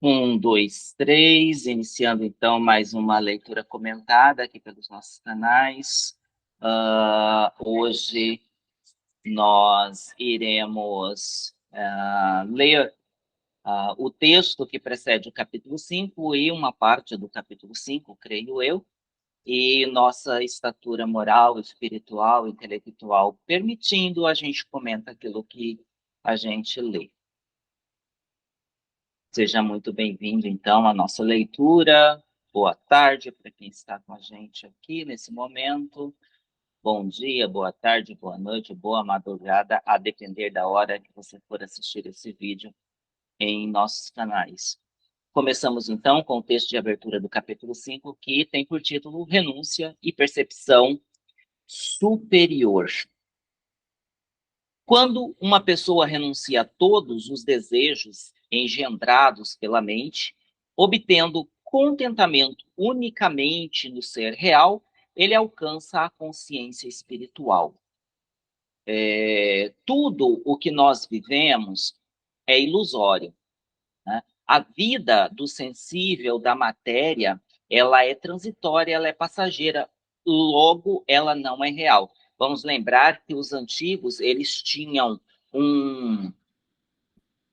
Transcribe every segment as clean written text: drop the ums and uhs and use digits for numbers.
Um, dois, três, iniciando então mais uma leitura comentada aqui pelos nossos canais. Hoje nós iremos ler o texto que precede o capítulo 5 e uma parte do capítulo 5, creio eu, e nossa estatura moral, espiritual, intelectual permitindo, a gente comenta aquilo que a gente lê. Seja muito bem-vindo, então, à nossa leitura. Boa tarde para quem está com a gente aqui nesse momento. Bom dia, boa tarde, boa noite, boa madrugada, a depender da hora que você for assistir esse vídeo em nossos canais. Começamos, então, com o texto de abertura do capítulo 5, que tem por título Renúncia e Percepção Superior. Quando uma pessoa renuncia a todos os desejos engendrados pela mente, obtendo contentamento unicamente no ser real, ele alcança a consciência espiritual. Tudo o que nós vivemos é ilusório, né? A vida do sensível, da matéria, ela é transitória, ela é passageira, logo ela não é real. Vamos lembrar que os antigos, eles tinham um,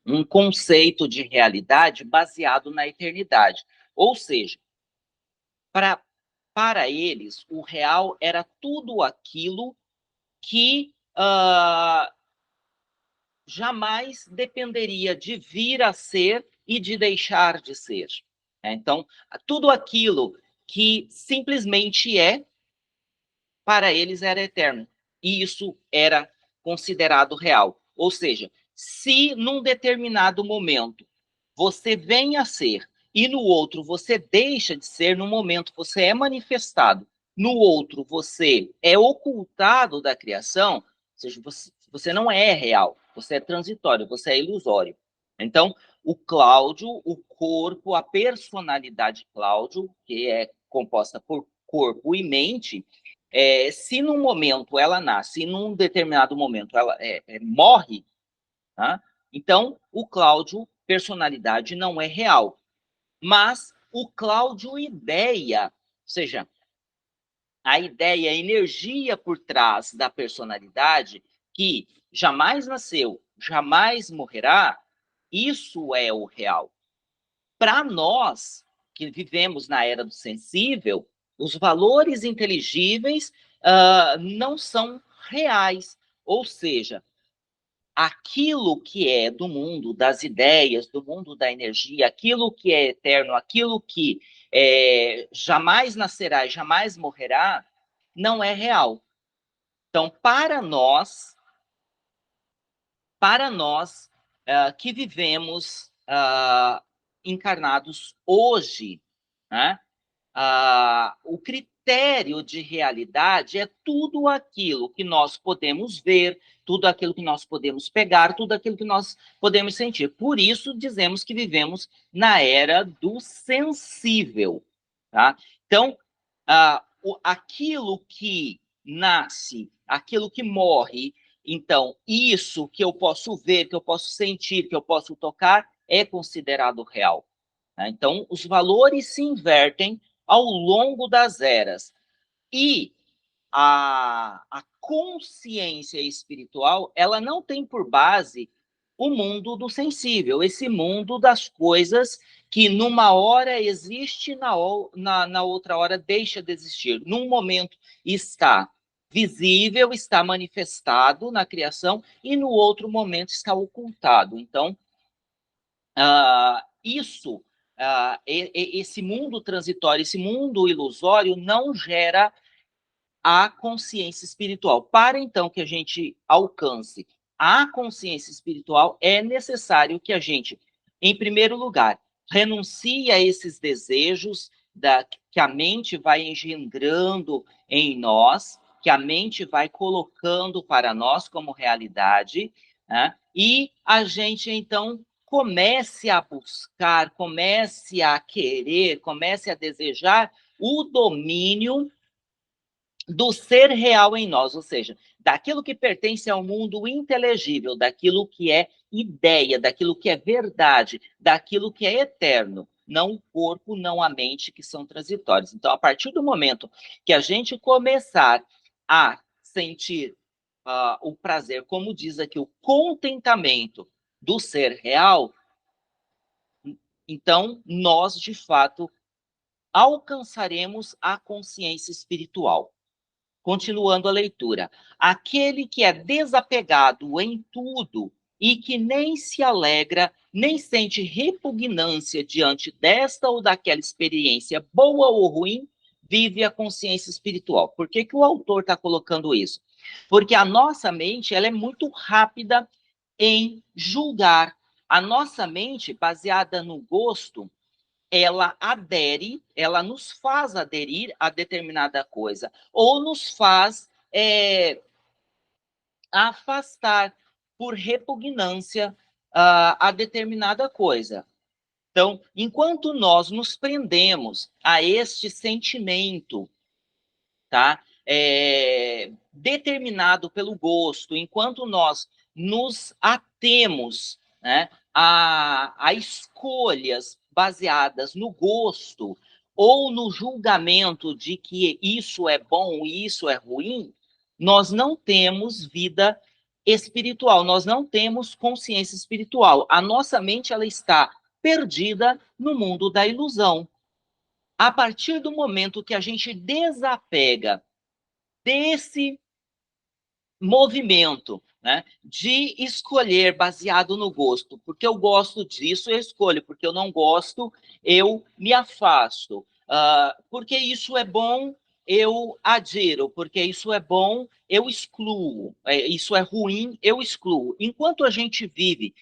um conceito de realidade baseado na eternidade. Ou seja, para, para eles, o real era tudo aquilo que jamais dependeria de vir a ser e de deixar de ser. Então, tudo aquilo que simplesmente é, para eles era eterno. E isso era considerado real. Ou seja, se num determinado momento você vem a ser e no outro você deixa de ser, no momento você é manifestado, no outro você é ocultado da criação, ou seja, você não é real, você é transitório, você é ilusório. Então, o Cláudio, o corpo, a personalidade Cláudio, que é composta por corpo e mente, se num momento ela nasce, e num determinado momento ela morre, tá? Então o Cláudio, personalidade, não é real. Mas o Cláudio, ideia, ou seja, a ideia, a energia por trás da personalidade, que jamais nasceu, jamais morrerá, isso é o real. Para nós, que vivemos na era do sensível, os valores inteligíveis não são reais. Ou seja, aquilo que é do mundo das ideias, do mundo da energia, aquilo que é eterno, aquilo que jamais nascerá e jamais morrerá, não é real. Então, para nós que vivemos encarnados hoje, né? O critério de realidade é tudo aquilo que nós podemos ver, tudo aquilo que nós podemos pegar, tudo aquilo que nós podemos sentir. Por isso, dizemos que vivemos na era do sensível. Tá? Então, aquilo que nasce, aquilo que morre, então, isso que eu posso ver, que eu posso sentir, que eu posso tocar, é considerado real. Tá? Então, os valores se invertem ao longo das eras. E a consciência espiritual, ela não tem por base o mundo do sensível, esse mundo das coisas que numa hora existe, na outra hora deixa de existir. Num momento está visível, está manifestado na criação, e no outro momento está ocultado. Então, esse mundo transitório, esse mundo ilusório não gera a consciência espiritual. Para então que a gente alcance a consciência espiritual, é necessário que a gente, em primeiro lugar, renuncie a esses desejos que a mente vai engendrando em nós, que a mente vai colocando para nós como realidade, né? E a gente, então, comece a buscar, comece a querer, comece a desejar o domínio do ser real em nós, ou seja, daquilo que pertence ao mundo inteligível, daquilo que é ideia, daquilo que é verdade, daquilo que é eterno. Não o corpo, não a mente, que são transitórios. Então, a partir do momento que a gente começar a sentir o prazer, como diz aqui, o contentamento do ser real, então nós, de fato, alcançaremos a consciência espiritual. Continuando a leitura. Aquele que é desapegado em tudo e que nem se alegra, nem sente repugnância diante desta ou daquela experiência, boa ou ruim, vive a consciência espiritual. Por que que o autor está colocando isso? Porque a nossa mente, ela é muito rápida em julgar. A nossa mente, baseada no gosto, ela adere, ela nos faz aderir a determinada coisa, ou nos faz afastar por repugnância a determinada coisa. Então, enquanto nós nos prendemos a este sentimento, tá? Determinado pelo gosto, enquanto nós nos atemos, né, a escolhas baseadas no gosto ou no julgamento de que isso é bom e isso é ruim, nós não temos vida espiritual, nós não temos consciência espiritual. A nossa mente, ela está perdida no mundo da ilusão. A partir do momento que a gente desapega desse movimento, né, de escolher baseado no gosto, porque eu gosto disso, eu escolho, porque eu não gosto, eu me afasto, porque isso é bom, eu adiro, porque isso é bom, eu excluo, isso é ruim, eu excluo. Enquanto a gente vive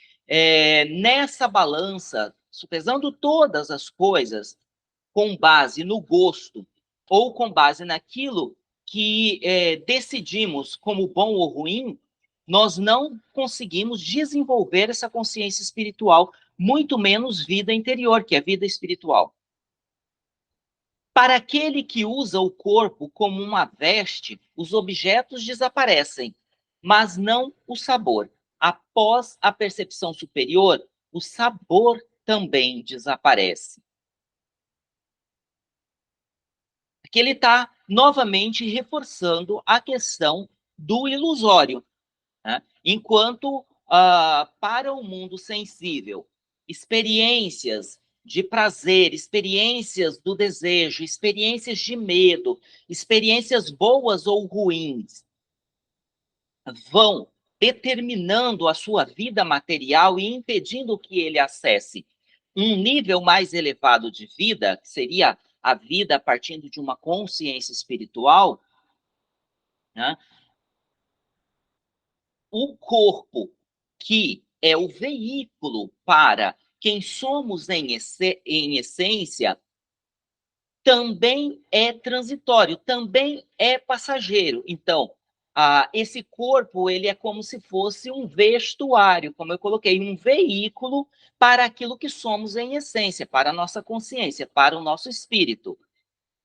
nessa balança, pesando todas as coisas, com base no gosto ou com base naquilo que decidimos como bom ou ruim, nós não conseguimos desenvolver essa consciência espiritual, muito menos vida interior, que é vida espiritual. Para aquele que usa o corpo como uma veste, os objetos desaparecem, mas não o sabor. Após a percepção superior, o sabor também desaparece. Que ele está novamente reforçando a questão do ilusório, né? Enquanto para o mundo sensível, experiências de prazer, experiências do desejo, experiências de medo, experiências boas ou ruins, vão determinando a sua vida material e impedindo que ele acesse um nível mais elevado de vida, que seria a vida partindo de uma consciência espiritual, né? O corpo, que é o veículo para quem somos em essência, também é transitório, também é passageiro. Então, esse corpo, ele é como se fosse um vestuário, como eu coloquei, um veículo para aquilo que somos em essência, para a nossa consciência, para o nosso espírito.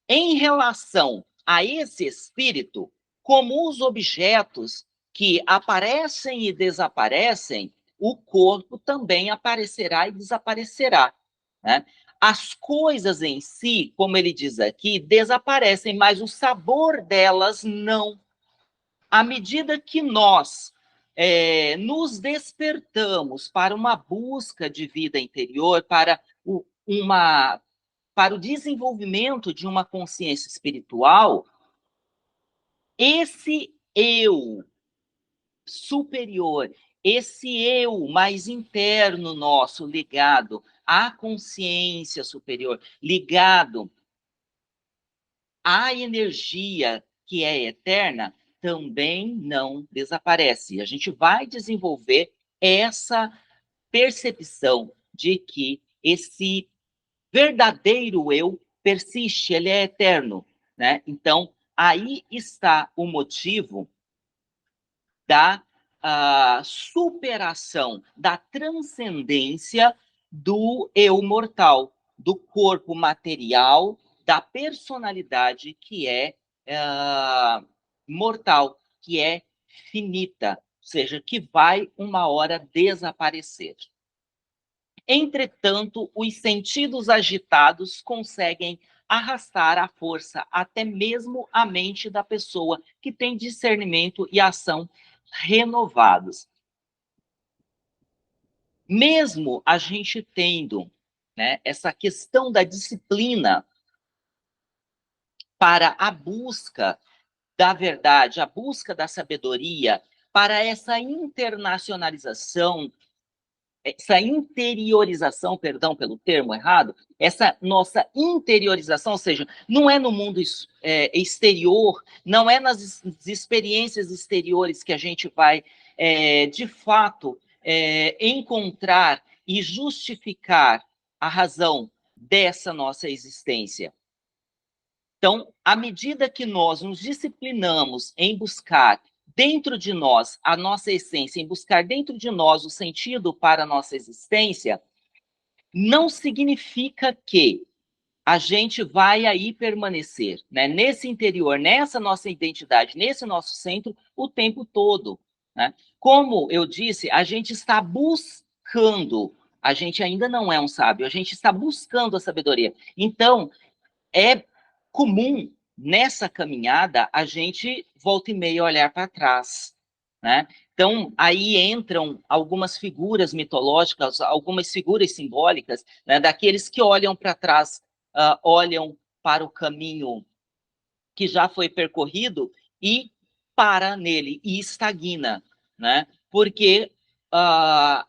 Em relação a esse espírito, como os objetos que aparecem e desaparecem, o corpo também aparecerá e desaparecerá, né? As coisas em si, como ele diz aqui, desaparecem, mas o sabor delas não. À medida que nós nos despertamos para uma busca de vida interior, para o desenvolvimento de uma consciência espiritual, esse eu superior, esse eu mais interno nosso, ligado à consciência superior, ligado à energia que é eterna, também não desaparece. A gente vai desenvolver essa percepção de que esse verdadeiro eu persiste, ele é eterno, né? Então, aí está o motivo da superação, da transcendência do eu mortal, do corpo material, da personalidade que é mortal, que é finita, ou seja, que vai uma hora desaparecer. Entretanto, os sentidos agitados conseguem arrastar à força até mesmo a mente da pessoa que tem discernimento e ação renovados. Mesmo a gente tendo, né, essa questão da disciplina para a busca da verdade, a busca da sabedoria, para essa internacionalização, essa interiorização, perdão pelo termo errado, essa nossa interiorização, ou seja, não é no mundo exterior, não é nas experiências exteriores que a gente vai, de fato, encontrar e justificar a razão dessa nossa existência. Então, à medida que nós nos disciplinamos em buscar dentro de nós a nossa essência, em buscar dentro de nós o sentido para a nossa existência, não significa que a gente vai aí permanecer, né, nesse interior, nessa nossa identidade, nesse nosso centro, o tempo todo. Né? Como eu disse, a gente está buscando, a gente ainda não é um sábio, a gente está buscando a sabedoria. Então, é comum nessa caminhada a gente volta e meia olhar para trás, né? Então, aí entram algumas figuras mitológicas, algumas figuras simbólicas, né, daqueles que olham para trás, olham para o caminho que já foi percorrido e para nele, e estagna, né? Porque a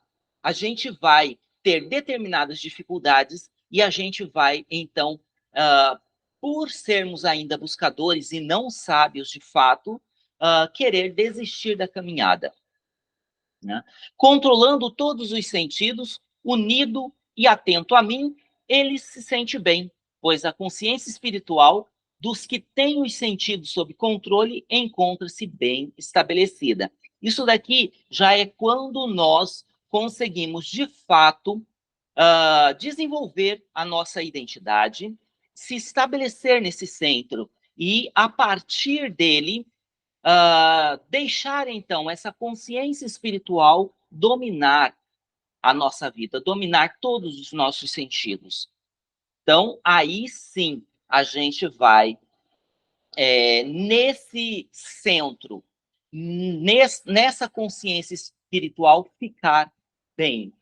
gente vai ter determinadas dificuldades e a gente vai, então, por sermos ainda buscadores e não sábios de fato, querer desistir da caminhada. Né? Controlando todos os sentidos, unido e atento a mim, ele se sente bem, pois a consciência espiritual dos que têm os sentidos sob controle encontra-se bem estabelecida. Isso daqui já é quando nós conseguimos, de fato, desenvolver a nossa identidade, se estabelecer nesse centro e, a partir dele, deixar, então, essa consciência espiritual dominar a nossa vida, dominar todos os nossos sentidos. Então, aí sim, a gente vai, nesse centro, nessa consciência espiritual, ficar bem.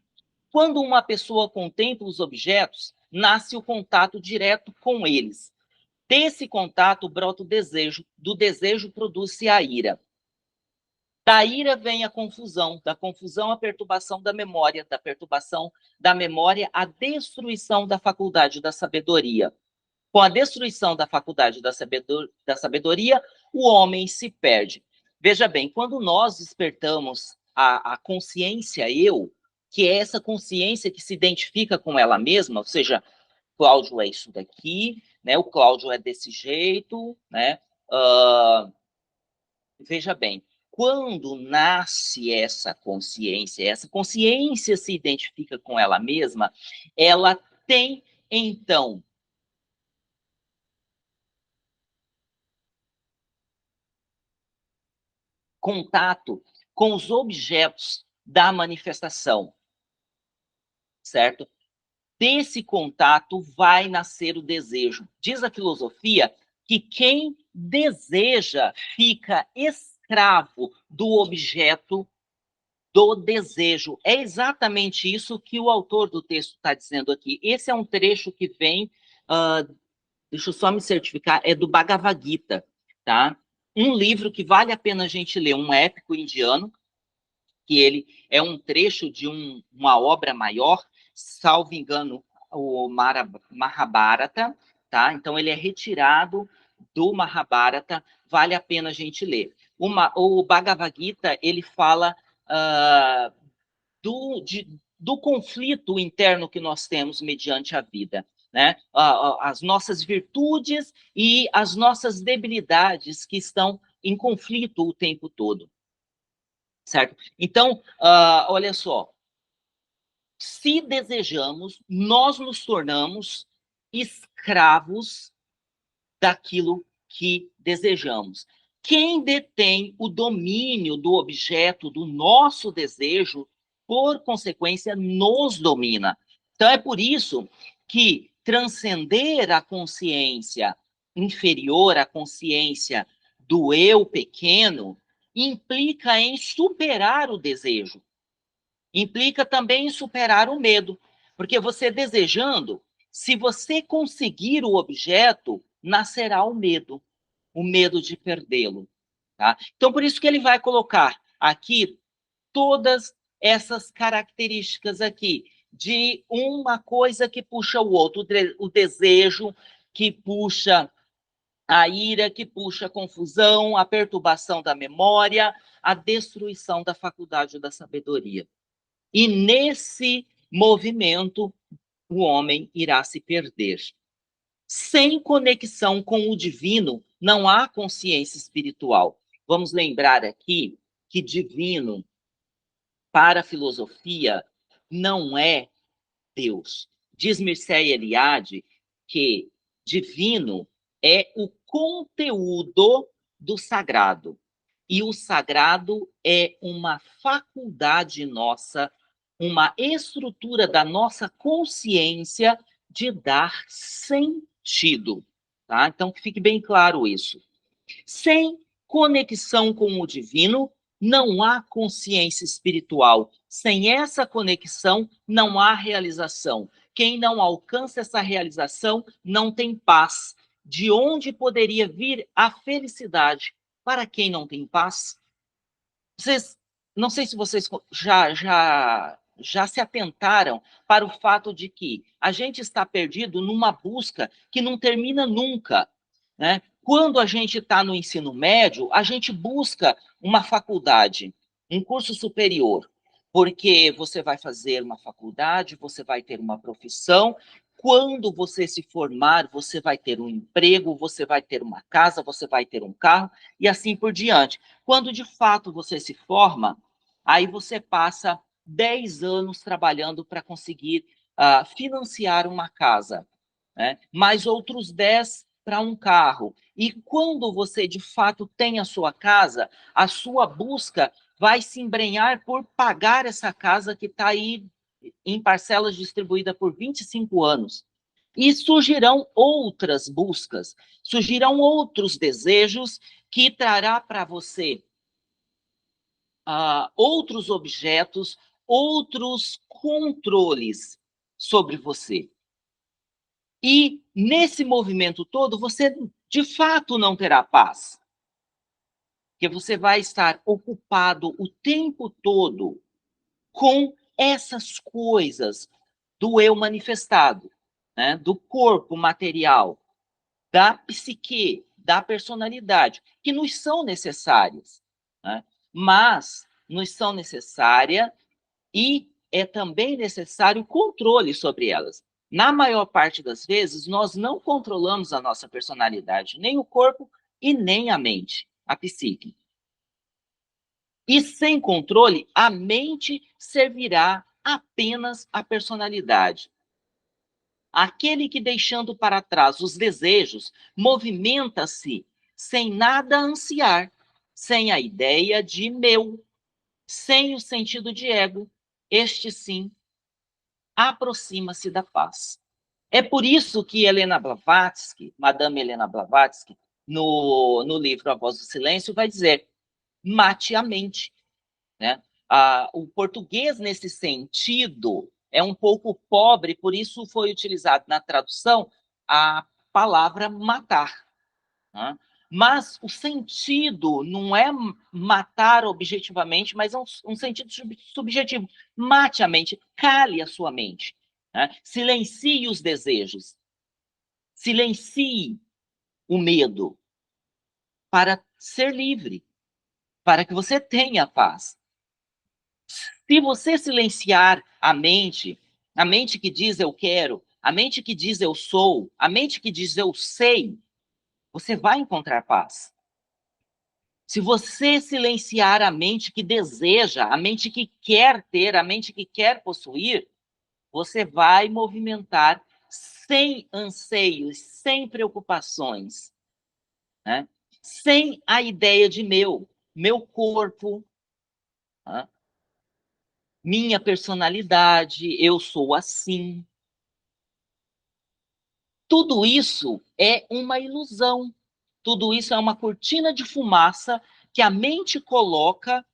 Quando uma pessoa contempla os objetos, nasce o contato direto com eles. Desse contato brota o desejo, do desejo produz-se a ira. Da ira vem a confusão, da confusão a perturbação da memória, da perturbação da memória a destruição da faculdade da sabedoria. Com a destruição da faculdade da sabedoria, o homem se perde. Veja bem, quando nós despertamos a consciência eu, que é essa consciência que se identifica com ela mesma, ou seja, Cláudio é isso daqui, né? O Cláudio é desse jeito, né? Veja bem, quando nasce essa consciência se identifica com ela mesma, ela tem, então, contato com os objetos da manifestação, certo? Desse contato vai nascer o desejo. Diz a filosofia que quem deseja fica escravo do objeto do desejo. É exatamente isso que o autor do texto está dizendo aqui. Esse é um trecho que vem, deixa eu só me certificar, é do Bhagavad Gita, tá? Um livro que vale a pena a gente ler, um épico indiano, que ele é um trecho de uma obra maior, salvo engano, o Mahabharata, tá? Então ele é retirado do Mahabharata, vale a pena a gente ler. O Bhagavad Gita, ele fala do conflito interno que nós temos mediante a vida, né? As nossas virtudes e as nossas debilidades que estão em conflito o tempo todo. Certo? Então, olha só, se desejamos, nós nos tornamos escravos daquilo que desejamos. quem detém o domínio do objeto do nosso desejo, por consequência, nos domina. Então, é por isso que transcender a consciência inferior, a consciência do eu pequeno, implica em superar o desejo. Implica também em superar o medo. Porque você desejando, se você conseguir o objeto, nascerá o medo de perdê-lo. Tá? Então, por isso que ele vai colocar aqui todas essas características aqui, de uma coisa que puxa o outro, o desejo que puxa a ira, que puxa a confusão, a perturbação da memória, a destruição da faculdade da sabedoria. E nesse movimento, o homem irá se perder. Sem conexão com o divino, não há consciência espiritual. Vamos lembrar aqui que divino, para a filosofia, não é Deus. Diz Mircea Eliade que divino é o conteúdo do sagrado. E o sagrado é uma faculdade nossa, uma estrutura da nossa consciência de dar sentido. Tá? Então, que fique bem claro isso. Sem conexão com o divino, não há consciência espiritual. Sem essa conexão, não há realização. Quem não alcança essa realização não tem paz. De onde poderia vir a felicidade para quem não tem paz? Vocês, não sei se vocês já se atentaram para o fato de que a gente está perdido numa busca que não termina nunca, né? Quando a gente está no ensino médio, a gente busca uma faculdade, um curso superior, porque você vai fazer uma faculdade, você vai ter uma profissão. Quando você se formar, você vai ter um emprego, você vai ter uma casa, você vai ter um carro, e assim por diante. Quando de fato você se forma, aí você passa 10 anos trabalhando para conseguir financiar uma casa, né? Mais outros 10 para um carro. E quando você de fato tem a sua casa, a sua busca vai se embrenhar por pagar essa casa que está aí em parcelas distribuídas por 25 anos. E surgirão outras buscas, surgirão outros desejos que trará para você outros objetos, outros controles sobre você. E nesse movimento todo, você de fato não terá paz. Porque você vai estar ocupado o tempo todo com essas coisas do eu manifestado, né? Do corpo material, da psique, da personalidade, que nos são necessárias, né? Mas nos são necessárias e é também necessário controle sobre elas. Na maior parte das vezes, nós não controlamos a nossa personalidade, nem o corpo e nem a mente, a psique. E sem controle, a mente servirá apenas à personalidade. Aquele que, deixando para trás os desejos, movimenta-se sem nada ansiar, sem a ideia de meu, sem o sentido de ego, este sim aproxima-se da paz. É por isso que Helena Blavatsky, Madame Helena Blavatsky, no livro A Voz do Silêncio, vai dizer: mate a mente. Né? O português, nesse sentido, é um pouco pobre, por isso foi utilizado na tradução a palavra matar. Né? Mas o sentido não é matar objetivamente, mas é um sentido subjetivo. Mate a mente, cale a sua mente. Né? Silencie os desejos. Silencie o medo para ser livre, para que você tenha paz. Se você silenciar a mente que diz eu quero, a mente que diz eu sou, a mente que diz eu sei, você vai encontrar paz. Se você silenciar a mente que deseja, a mente que quer ter, a mente que quer possuir, você vai movimentar sem anseios, sem preocupações, né? sem a ideia de meu corpo, tá? Minha personalidade, eu sou assim. Tudo isso é uma ilusão. Tudo isso é uma cortina de fumaça que a mente coloca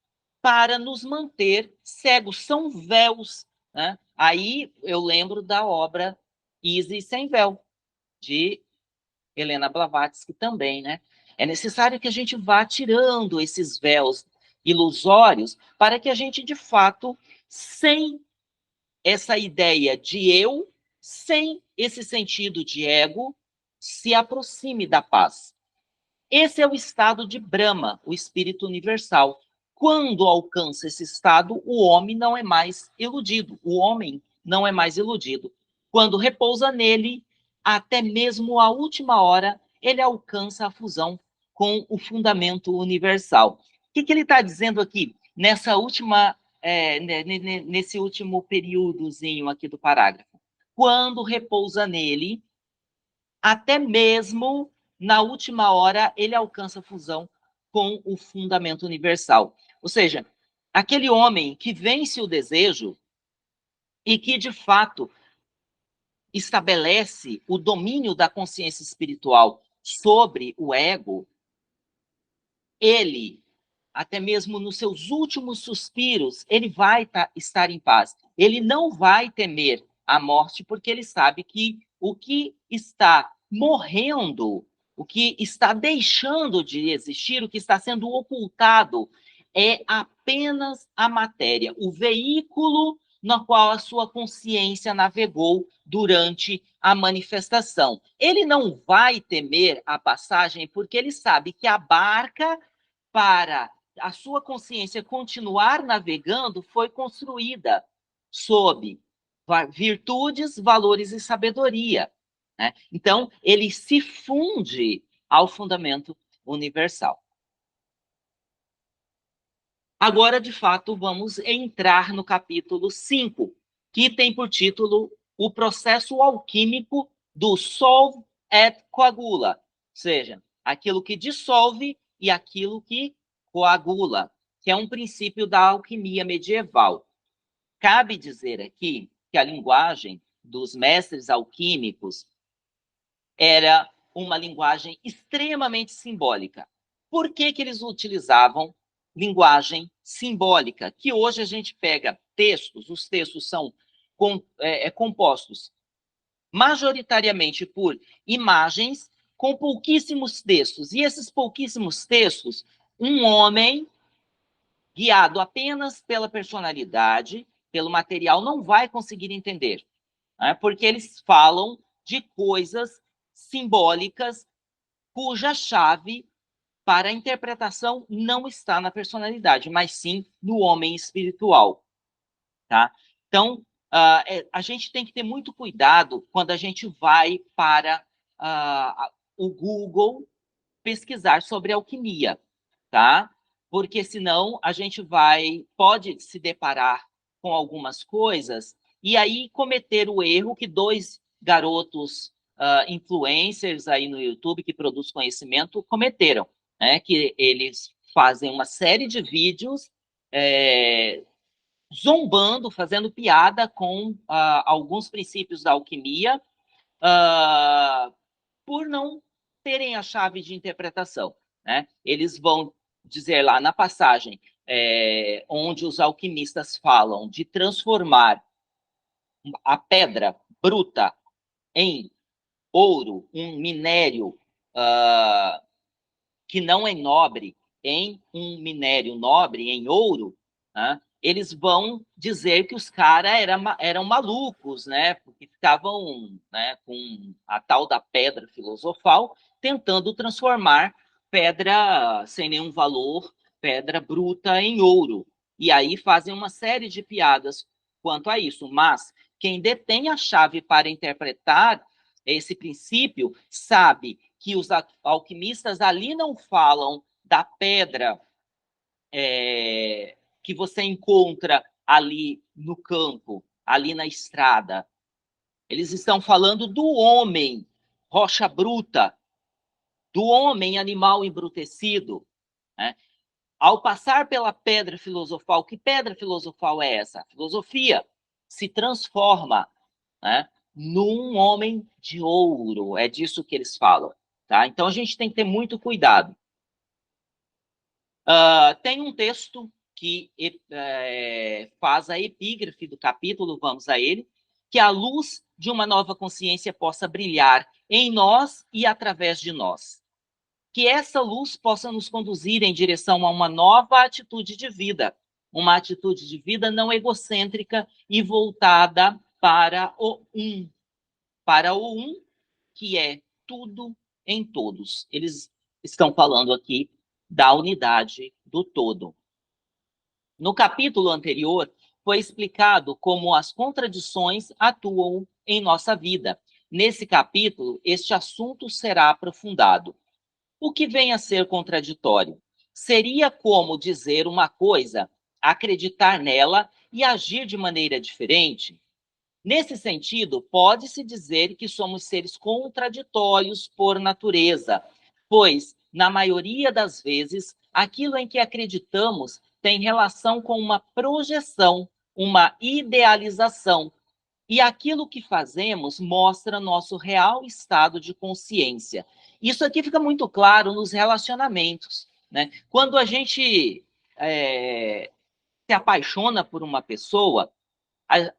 para nos manter cegos. São véus, né? Aí eu lembro da obra Isis Sem Véu, de Helena Blavatsky também, né? É necessário que a gente vá tirando esses véus ilusórios para que a gente, de fato, sem essa ideia de eu, sem esse sentido de ego, se aproxime da paz. Esse é o estado de Brahma, o espírito universal. Quando alcança esse estado, o homem não é mais iludido. O homem não é mais iludido. Quando repousa nele, até mesmo a última hora, ele alcança a fusão com o fundamento universal. O que ele está dizendo aqui, nessa última, nesse último períodozinho aqui do parágrafo? Quando repousa nele, até mesmo na última hora, ele alcança a fusão com o fundamento universal. Ou seja, aquele homem que vence o desejo e que, de fato, estabelece o domínio da consciência espiritual sobre o ego, ele, até mesmo nos seus últimos suspiros, ele vai estar em paz. Ele não vai temer a morte, porque ele sabe que o que está morrendo, o que está deixando de existir, o que está sendo ocultado, é apenas a matéria, o veículo no qual a sua consciência navegou durante a manifestação. Ele não vai temer a passagem, porque ele sabe que a barca, para a sua consciência continuar navegando, foi construída sob virtudes, valores e sabedoria, né? Então, ele se funde ao fundamento universal. Agora, de fato, vamos entrar no capítulo 5, que tem por título o processo alquímico do solve et coagula, ou seja, aquilo que dissolve e aquilo que coagula, que é um princípio da alquimia medieval. Cabe dizer aqui que a linguagem dos mestres alquímicos era uma linguagem extremamente simbólica. Por que eles utilizavam linguagem simbólica? Que hoje a gente pega textos, os textos são compostos majoritariamente por imagens com pouquíssimos textos. E esses pouquíssimos textos, um homem guiado apenas pela personalidade, pelo material, não vai conseguir entender, né? Porque eles falam de coisas simbólicas cuja chave para a interpretação não está na personalidade, mas sim no homem espiritual, tá? Então, a gente tem que ter muito cuidado quando a gente vai para o Google pesquisar sobre alquimia, tá? Porque senão a gente pode se deparar com algumas coisas e aí cometer o erro que dois garotos influencers aí no YouTube que produzem conhecimento cometeram, né? Que eles fazem uma série de vídeos zombando, fazendo piada com alguns princípios da alquimia, por não terem a chave de interpretação, né? Eles vão dizer lá na passagem onde os alquimistas falam de transformar a pedra bruta em ouro, um minério que não é nobre, em um minério nobre, em ouro, né? Eles vão dizer que os caras eram malucos, né? Porque ficavam, né, com a tal da pedra filosofal, tentando transformar pedra sem nenhum valor, pedra bruta, em ouro. E aí fazem uma série de piadas quanto a isso. Mas quem detém a chave para interpretar esse princípio sabe que os alquimistas ali não falam da pedra que você encontra ali no campo, ali na estrada. Eles estão falando do homem, rocha bruta, do homem animal embrutecido, né? Ao passar pela pedra filosofal, que pedra filosofal é essa? A filosofia se transforma, né, num homem de ouro. É disso que eles falam. Tá? Então a gente tem que ter muito cuidado. Tem um texto que faz a epígrafe do capítulo, vamos a ele, que a luz de uma nova consciência possa brilhar em nós e através de nós. Que essa luz possa nos conduzir em direção a uma nova atitude de vida, uma atitude de vida não egocêntrica e voltada para o um que é tudo em todos. Eles estão falando aqui da unidade do todo. No capítulo anterior, foi explicado como as contradições atuam em nossa vida. Nesse capítulo, este assunto será aprofundado. O que vem a ser contraditório? Seria como dizer uma coisa, acreditar nela e agir de maneira diferente? Nesse sentido, pode-se dizer que somos seres contraditórios por natureza, pois, na maioria das vezes, aquilo em que acreditamos tem relação com uma projeção, uma idealização, e aquilo que fazemos mostra nosso real estado de consciência. Isso aqui fica muito claro nos relacionamentos, né? Quando a gente se apaixona por uma pessoa,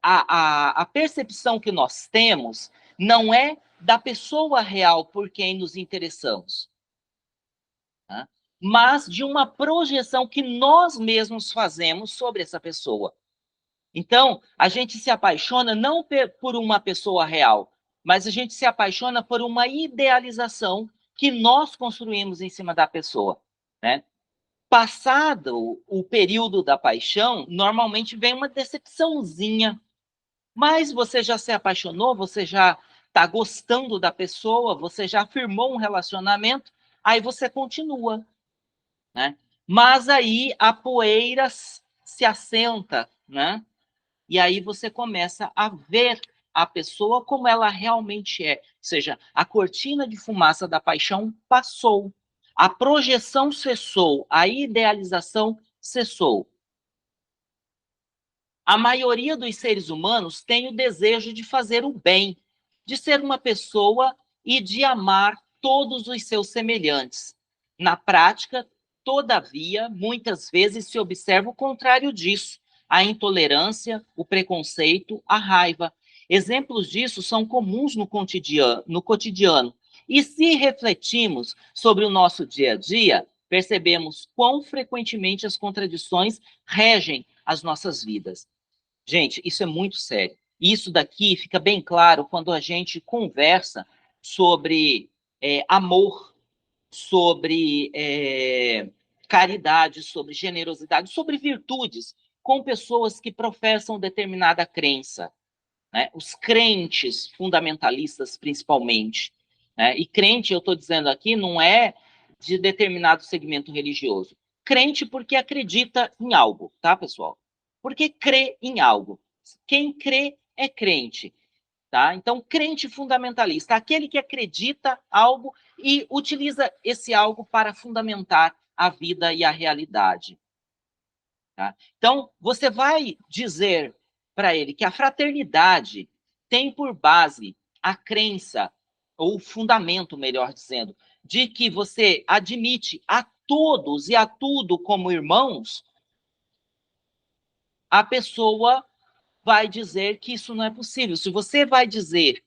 a percepção que nós temos não é da pessoa real por quem nos interessamos, tá? Mas de uma projeção que nós mesmos fazemos sobre essa pessoa. Então, a gente se apaixona não por uma pessoa real, mas a gente se apaixona por uma idealização que nós construímos em cima da pessoa, né? Passado o período da paixão, normalmente vem uma decepçãozinha, mas você já se apaixonou, você já está gostando da pessoa, você já firmou um relacionamento, aí você continua, né? Mas aí a poeira se assenta, né? E aí você começa a ver a pessoa como ela realmente é. Ou seja, a cortina de fumaça da paixão passou, a projeção cessou, a idealização cessou. A maioria dos seres humanos tem o desejo de fazer o bem, de ser uma pessoa e de amar todos os seus semelhantes. Na prática, todavia, muitas vezes se observa o contrário disso: a intolerância, o preconceito, a raiva. Exemplos disso são comuns no cotidiano. E se refletimos sobre o nosso dia a dia, percebemos quão frequentemente as contradições regem as nossas vidas. Gente, isso é muito sério. Isso daqui fica bem claro quando a gente conversa sobre amor, sobre caridade, sobre generosidade, sobre virtudes, com pessoas que professam determinada crença, né? Os crentes fundamentalistas, principalmente, né? E crente, eu estou dizendo aqui, não é de determinado segmento religioso. Crente porque acredita em algo, tá, pessoal? Porque crê em algo. Quem crê é crente, tá? Então, crente fundamentalista, aquele que acredita algo e utiliza esse algo para fundamentar a vida e a realidade. Tá? Então, você vai dizer para ele que a fraternidade tem por base a crença, ou o fundamento, melhor dizendo, de que você admite a todos e a tudo como irmãos, a pessoa vai dizer que isso não é possível. Se você vai dizer,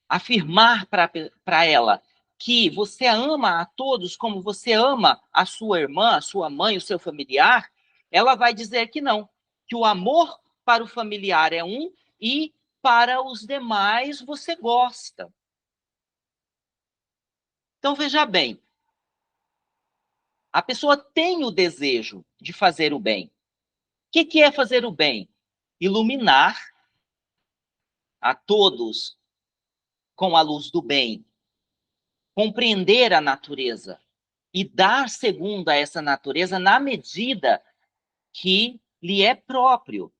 afirmar para ela que você ama a todos como você ama a sua irmã, a sua mãe, o seu familiar, ela vai dizer que não, que o amor para o familiar é um e para os demais você gosta. Então, veja bem, a pessoa tem o desejo de fazer o bem. O que é fazer o bem? Iluminar a todos com a luz do bem, compreender a natureza e dar segundo a essa natureza na medida que lhe é próprio.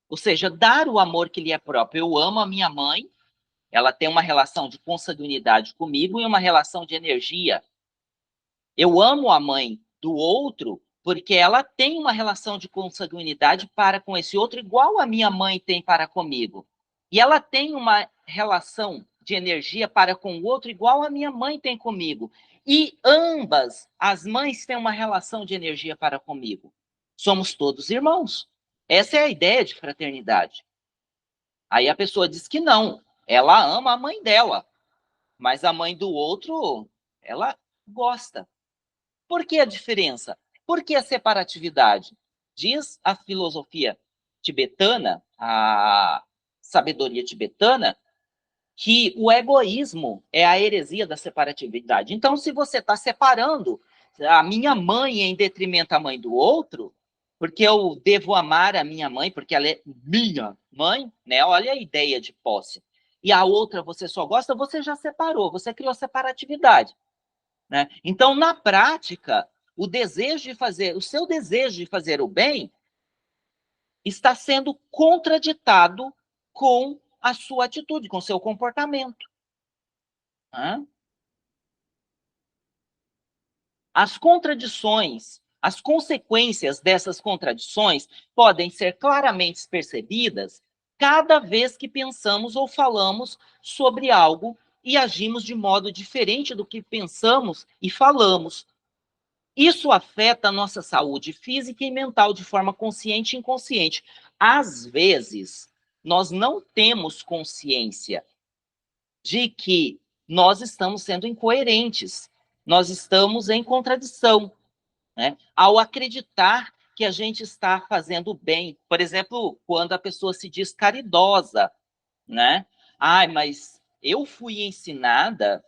Ou seja, dar o amor que lhe é próprio. Eu amo a minha mãe, Ela tem uma relação de consanguinidade comigo e uma relação de energia. Eu amo a mãe do outro porque ela tem uma relação de consanguinidade para com esse outro, igual a minha mãe tem para comigo. E ela tem uma relação de energia para com o outro, igual a minha mãe tem comigo. E ambas, as mães têm uma relação de energia para comigo. Somos todos irmãos. Essa é a ideia de fraternidade. Aí a pessoa diz que não, ela ama a mãe dela, mas a mãe do outro, ela gosta. Por que a diferença? Por que a separatividade? Diz a filosofia tibetana, a sabedoria tibetana, que o egoísmo é a heresia da separatividade. Então, se você está separando a minha mãe em detrimento da mãe do outro, porque eu devo amar a minha mãe, porque ela é minha mãe, né? Olha a ideia de posse. E a outra você só gosta, você já separou, você criou separatividade. Né? Então, na prática, o seu desejo de fazer o bem está sendo contraditado com a sua atitude, com o seu comportamento. Né? As contradições, as consequências dessas contradições podem ser claramente percebidas cada vez que pensamos ou falamos sobre algo e agimos de modo diferente do que pensamos e falamos. Isso afeta a nossa saúde física e mental de forma consciente e inconsciente. Às vezes, nós não temos consciência de que nós estamos sendo incoerentes, nós estamos em contradição, né? Ao acreditar que a gente está fazendo bem. Por exemplo, quando a pessoa se diz caridosa, né? Ai, mas eu fui ensinada,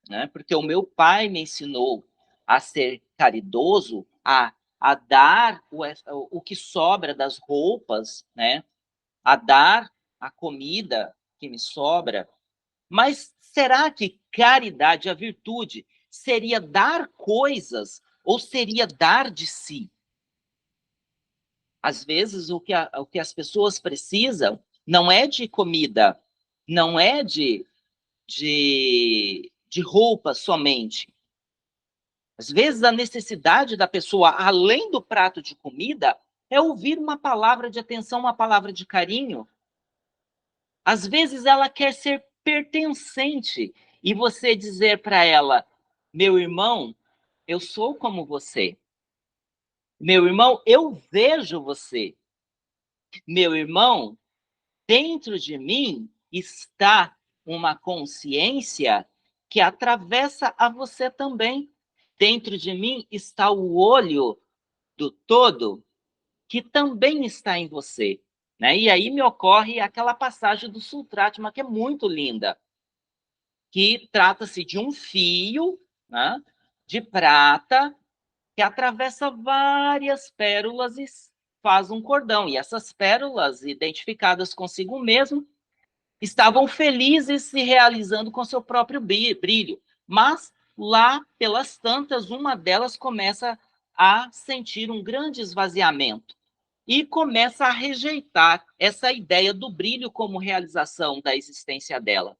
né? Porque o meu pai me ensinou a ser caridoso, a dar o que sobra das roupas, né? A dar a comida que me sobra. Mas será que caridade, a virtude, seria dar coisas ou seria dar de si? Às vezes, o que as pessoas precisam não é de comida, não é de roupa somente. Às vezes, a necessidade da pessoa, além do prato de comida, é ouvir uma palavra de atenção, uma palavra de carinho. Às vezes, ela quer ser pertencente e você dizer para ela: meu irmão, eu sou como você. Meu irmão, eu vejo você. Meu irmão, dentro de mim está uma consciência que atravessa a você também. Dentro de mim está o olho do todo que também está em você. Né? E aí me ocorre aquela passagem do Sultratma, que é muito linda, que trata-se de um fio, né, de prata que atravessa várias pérolas e faz um cordão. E essas pérolas, identificadas consigo mesmo, estavam felizes se realizando com seu próprio brilho. Mas lá, pelas tantas, uma delas começa a sentir um grande esvaziamento e começa a rejeitar essa ideia do brilho como realização da existência dela.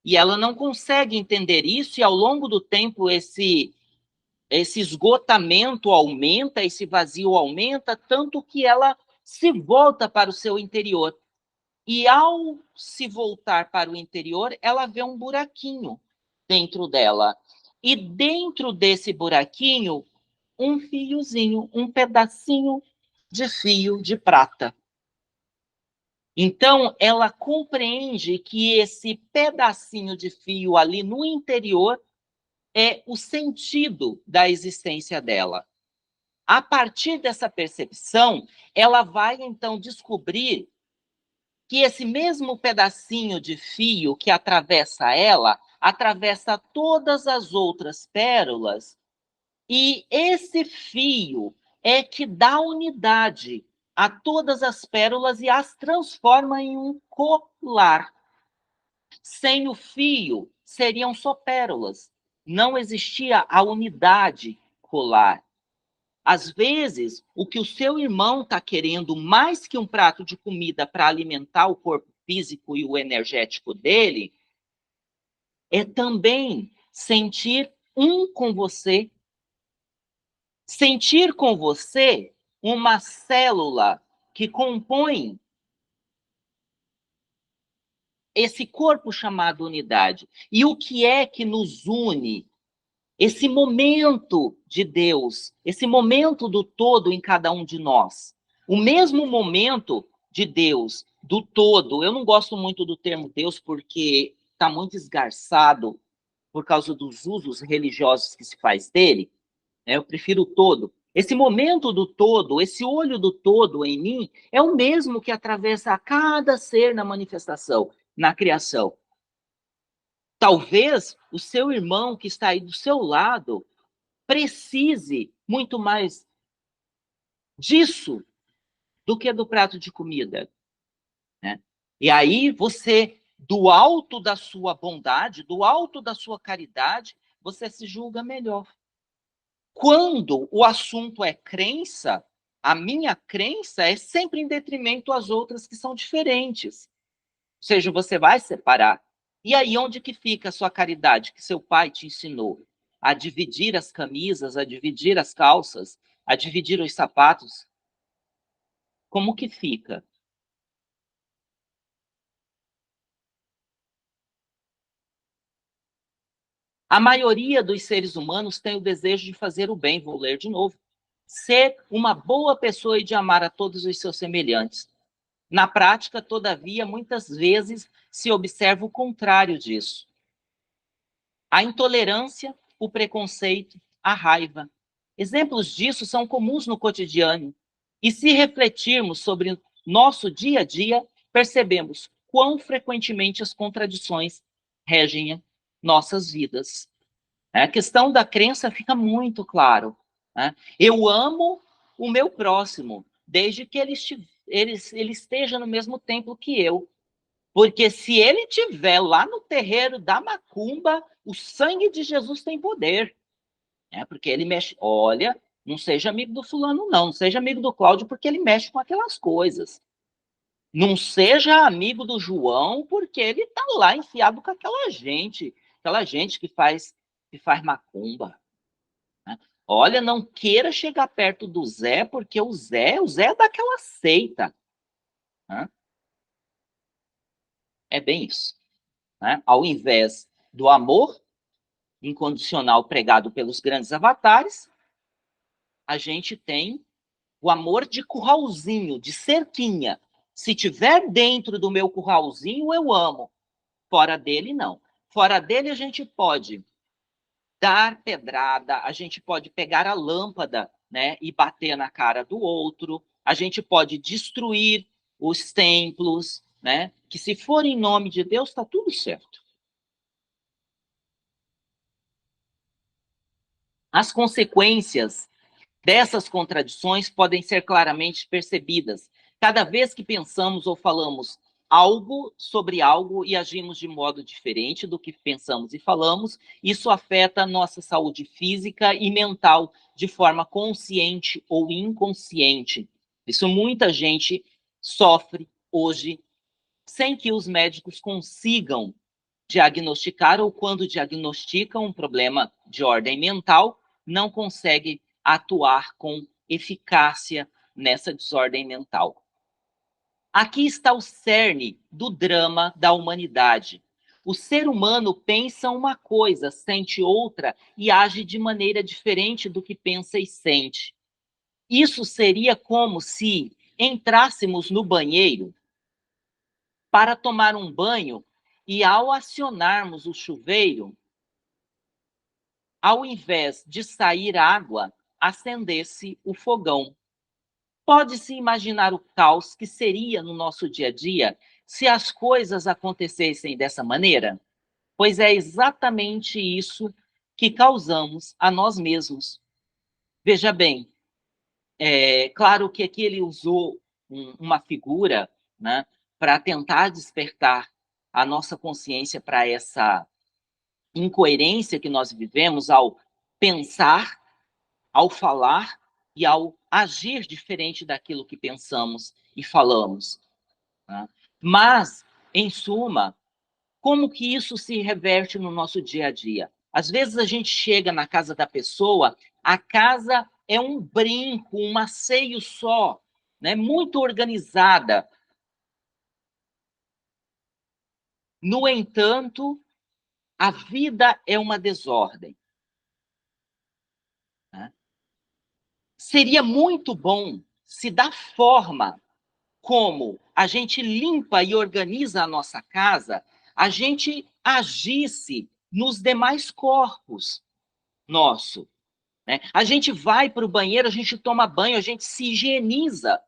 E ela não consegue entender isso, e ao longo do tempo esse esgotamento aumenta, esse vazio aumenta, tanto que ela se volta para o seu interior. E ao se voltar para o interior, ela vê um buraquinho dentro dela. E dentro desse buraquinho, um fiozinho, um pedacinho de fio de prata. Então, ela compreende que esse pedacinho de fio ali no interior é o sentido da existência dela. A partir dessa percepção, ela vai então descobrir que esse mesmo pedacinho de fio que atravessa ela, atravessa todas as outras pérolas, e esse fio é que dá unidade a todas as pérolas e as transforma em um colar. Sem o fio, seriam só pérolas. Não existia a unidade colar. Às vezes, o que o seu irmão está querendo, mais que um prato de comida para alimentar o corpo físico e o energético dele, é também sentir um com você, sentir com você uma célula que compõe esse corpo chamado unidade. E o que é que nos une? Esse momento de Deus, esse momento do todo em cada um de nós. O mesmo momento de Deus, do todo. Eu não gosto muito do termo Deus porque está muito esgarçado por causa dos usos religiosos que se faz dele. Né? Eu prefiro o todo. Esse momento do todo, esse olho do todo em mim, é o mesmo que atravessa cada ser na manifestação, na criação. Talvez o seu irmão que está aí do seu lado precise muito mais disso do que do prato de comida, né? E aí você, do alto da sua bondade, do alto da sua caridade, você se julga melhor. Quando o assunto é crença, a minha crença é sempre em detrimento às outras que são diferentes. Ou seja, você vai separar. E aí, onde que fica a sua caridade que seu pai te ensinou? A dividir as camisas, a dividir as calças, a dividir os sapatos? Como que fica? A maioria dos seres humanos tem o desejo de fazer o bem, vou ler de novo. Ser uma boa pessoa e de amar a todos os seus semelhantes. Na prática, todavia, muitas vezes se observa o contrário disso. A intolerância, o preconceito, a raiva. Exemplos disso são comuns no cotidiano. E se refletirmos sobre nosso dia a dia, percebemos quão frequentemente as contradições regem nossas vidas. A questão da crença fica muito claro. Né? Eu amo o meu próximo, desde que ele esteja no mesmo templo que eu. Porque se ele estiver lá no terreiro da macumba, o sangue de Jesus tem poder. Né? Porque ele mexe. Olha, não seja amigo do fulano, não. Não seja amigo do Cláudio, porque ele mexe com aquelas coisas. Não seja amigo do João, porque ele está lá enfiado com aquela gente que faz macumba. Né? Olha, não queira chegar perto do Zé, porque o Zé é daquela seita. Né? É bem isso. Né? Ao invés do amor incondicional pregado pelos grandes avatares, a gente tem o amor de curralzinho, de cerquinha. Se tiver dentro do meu curralzinho, eu amo. Fora dele, não. Fora dele, a gente pode dar pedrada, a gente pode pegar a lâmpada, né, e bater na cara do outro, a gente pode destruir os templos, né, que se for em nome de Deus, está tudo certo. As consequências dessas contradições podem ser claramente percebidas cada vez que pensamos ou falamos algo sobre algo e agimos de modo diferente do que pensamos e falamos. Isso afeta a nossa saúde física e mental de forma consciente ou inconsciente. Isso muita gente sofre hoje sem que os médicos consigam diagnosticar ou quando diagnosticam um problema de ordem mental, não consegue atuar com eficácia nessa desordem mental. Aqui está o cerne do drama da humanidade. O ser humano pensa uma coisa, sente outra e age de maneira diferente do que pensa e sente. Isso seria como se entrássemos no banheiro para tomar um banho e, ao acionarmos o chuveiro, ao invés de sair água, acendesse o fogão. Pode-se imaginar o caos que seria no nosso dia a dia se as coisas acontecessem dessa maneira? Pois é exatamente isso que causamos a nós mesmos. Veja bem, claro que aqui ele usou uma figura, né, para tentar despertar a nossa consciência para essa incoerência que nós vivemos ao pensar, ao falar e ao agir diferente daquilo que pensamos e falamos. Né? Mas Em suma, como que isso se reverte no nosso dia a dia? Às vezes a gente chega na casa da pessoa, a casa é um brinco, um asseio só, né? Muito organizada. No entanto, a vida é uma desordem, né? Seria muito bom se da forma como a gente limpa e organiza a nossa casa, a gente agisse nos demais corpos nosso, né? A gente vai para o banheiro, a gente toma banho, a gente se higieniza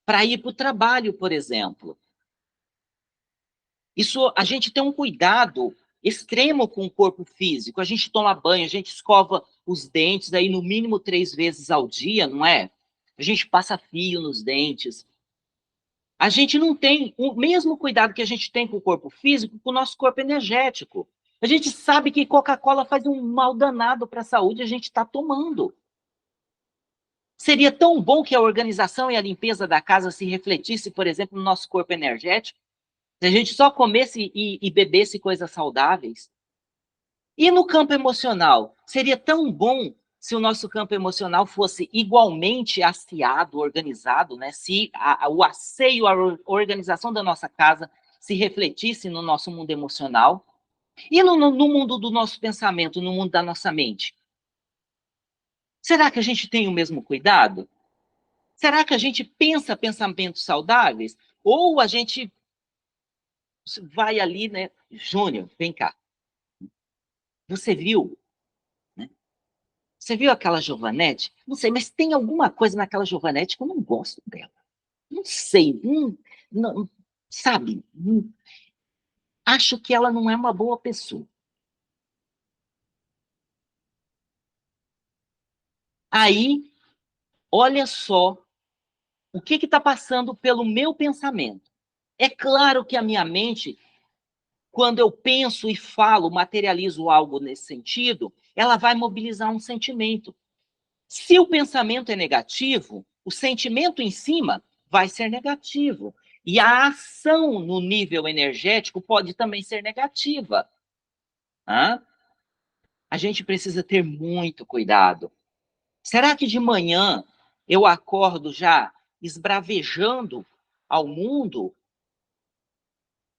para ir para o trabalho, por exemplo. Isso, a gente tem um cuidado extremo com o corpo físico. A gente toma banho, a gente escova os dentes aí no mínimo 3 vezes ao dia, não é? A gente passa fio nos dentes. A gente não tem o mesmo cuidado que a gente tem com o corpo físico, com o nosso corpo energético. A gente sabe que Coca-Cola faz um mal danado para a saúde, a gente está tomando. Seria tão bom que a organização e a limpeza da casa se refletisse, por exemplo, no nosso corpo energético, se a gente só comesse e bebesse coisas saudáveis. E no campo emocional, seria tão bom se o nosso campo emocional fosse igualmente assiado, organizado, né? Se o asseio, a organização da nossa casa se refletisse no nosso mundo emocional e no mundo do nosso pensamento, no mundo da nossa mente. Será que a gente tem o mesmo cuidado? Será que a gente pensa pensamentos saudáveis? Ou a gente vai ali, né? Júnior, vem cá. Você viu, né? Você viu aquela Giovanete? Não sei, mas tem alguma coisa naquela Giovanete que eu não gosto dela. Não sei, não, sabe? Acho que ela não é uma boa pessoa. Aí, olha só o que está passando pelo meu pensamento. É claro que a minha mente, quando eu penso e falo, materializo algo nesse sentido, ela vai mobilizar um sentimento. Se o pensamento é negativo, o sentimento em cima vai ser negativo. E a ação no nível energético pode também ser negativa. Hã? A gente precisa ter muito cuidado. Será que de manhã eu acordo já esbravejando ao mundo?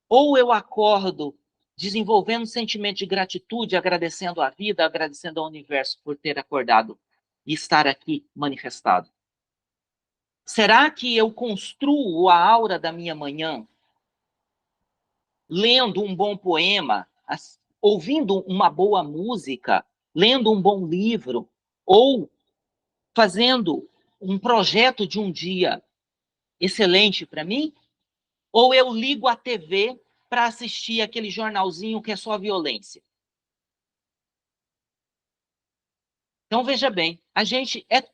Ou eu acordo desenvolvendo um sentimento de gratitude, agradecendo a vida, agradecendo ao universo por ter acordado e estar aqui manifestado? Será que eu construo a aura da minha manhã lendo um bom poema, ouvindo uma boa música, lendo um bom livro, ou fazendo um projeto de um dia excelente para mim? Ou eu ligo a TV para assistir aquele jornalzinho que é só violência? Então, veja bem, a gente é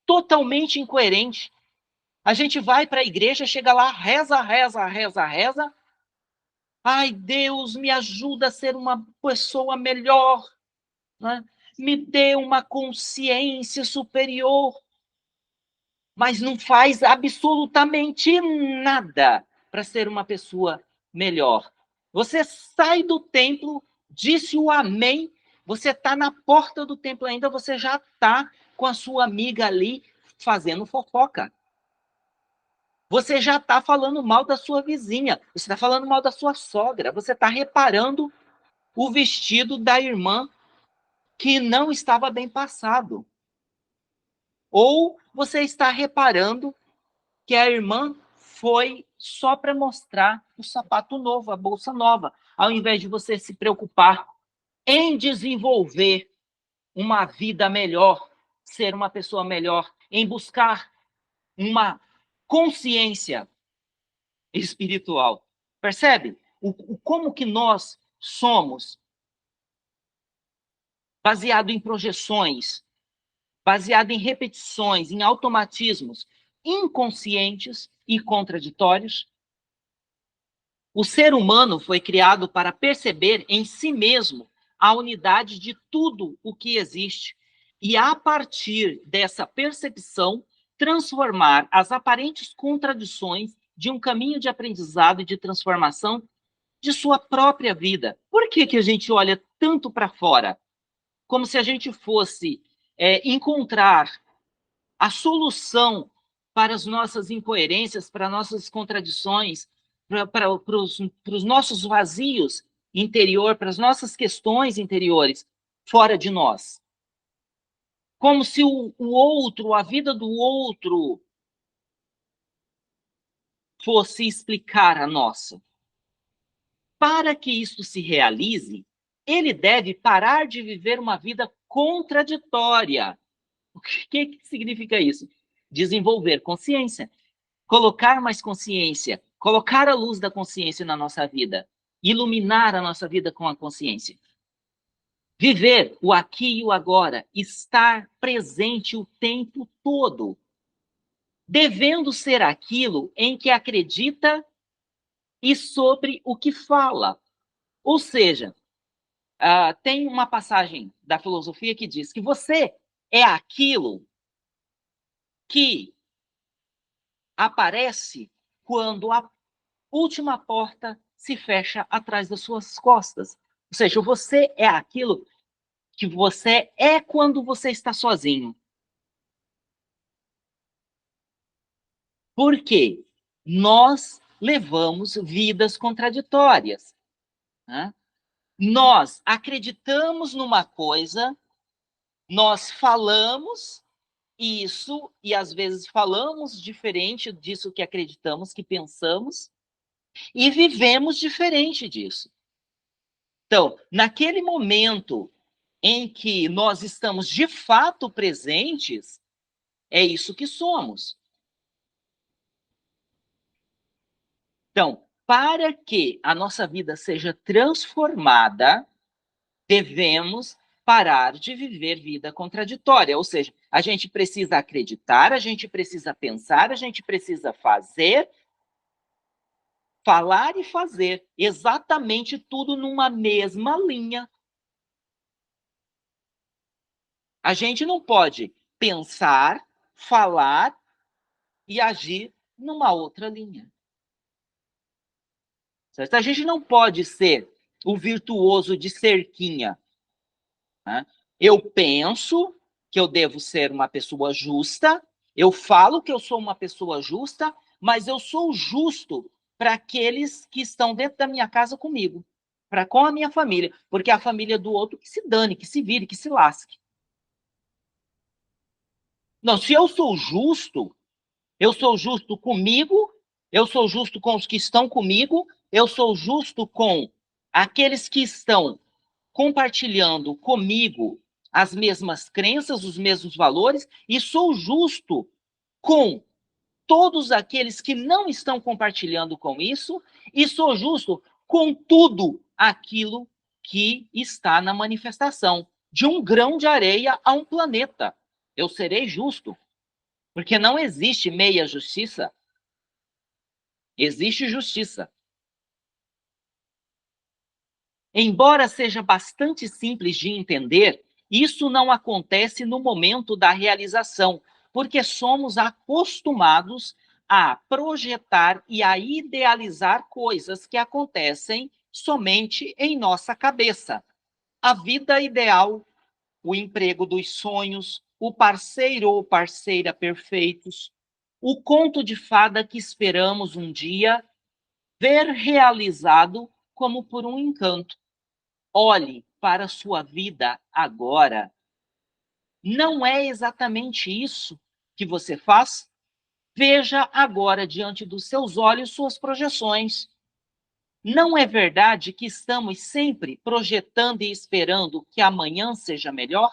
totalmente incoerente. A gente vai para a igreja, chega lá, reza, reza, reza, reza. Ai, Deus, me ajuda a ser uma pessoa melhor, né? Me dê uma consciência superior, mas não faz absolutamente nada para ser uma pessoa melhor. Você sai do templo, disse o amém, você está na porta do templo ainda, você já está com a sua amiga ali fazendo fofoca. Você já está falando mal da sua vizinha, você está falando mal da sua sogra, você está reparando o vestido da irmã que não estava bem passado. Ou você está reparando que a irmã foi só para mostrar o sapato novo, a bolsa nova, ao invés de você se preocupar em desenvolver uma vida melhor, ser uma pessoa melhor, em buscar uma consciência espiritual. Percebe? Como que nós somos baseado em projeções, baseado em repetições, em automatismos inconscientes e contraditórios. O ser humano foi criado para perceber em si mesmo a unidade de tudo o que existe e, a partir dessa percepção, transformar as aparentes contradições de um caminho de aprendizado e de transformação de sua própria vida. Por que a gente olha tanto para fora? Como se a gente fosse encontrar a solução para as nossas incoerências, para nossas contradições, para os nossos vazios interior, para as nossas questões interiores fora de nós. Como se o outro, a vida do outro, fosse explicar a nossa. Para que isso se realize, ele deve parar de viver uma vida contraditória. O que significa isso? Desenvolver consciência, colocar mais consciência, colocar a luz da consciência na nossa vida, iluminar a nossa vida com a consciência. Viver o aqui e o agora, estar presente o tempo todo, devendo ser aquilo em que acredita e sobre o que fala. Ou seja, tem uma passagem da filosofia que diz que você é aquilo que aparece quando a última porta se fecha atrás das suas costas. Ou seja, você é aquilo que você é quando você está sozinho. Por quê? Nós levamos vidas contraditórias. Né? Nós acreditamos numa coisa, nós falamos isso, e às vezes falamos diferente disso que acreditamos, que pensamos, e vivemos diferente disso. Então, naquele momento em que nós estamos de fato presentes, é isso que somos. Então, para que a nossa vida seja transformada, devemos parar de viver vida contraditória. Ou seja, a gente precisa acreditar, a gente precisa pensar, a gente precisa fazer, falar e fazer exatamente tudo numa mesma linha. A gente não pode pensar, falar e agir numa outra linha. Certo? A gente não pode ser o virtuoso de cerquinha. Né? Eu penso que eu devo ser uma pessoa justa, eu falo que eu sou uma pessoa justa, mas eu sou justo para aqueles que estão dentro da minha casa comigo, para com a minha família, porque a família do outro que se dane, que se vire, que se lasque. Não, se eu sou justo comigo, eu sou justo com os que estão comigo, eu sou justo com aqueles que estão compartilhando comigo as mesmas crenças, os mesmos valores, e sou justo com todos aqueles que não estão compartilhando com isso, e sou justo com tudo aquilo que está na manifestação. De um grão de areia a um planeta. Eu serei justo. Porque não existe meia justiça. Existe justiça. Embora seja bastante simples de entender, isso não acontece no momento da realização, porque somos acostumados a projetar e a idealizar coisas que acontecem somente em nossa cabeça. A vida ideal, o emprego dos sonhos, o parceiro ou parceira perfeitos, o conto de fada que esperamos um dia ver realizado como por um encanto. Olhe para a sua vida agora. Não é exatamente isso que você faz? Veja agora diante dos seus olhos suas projeções. Não é verdade que estamos sempre projetando e esperando que amanhã seja melhor?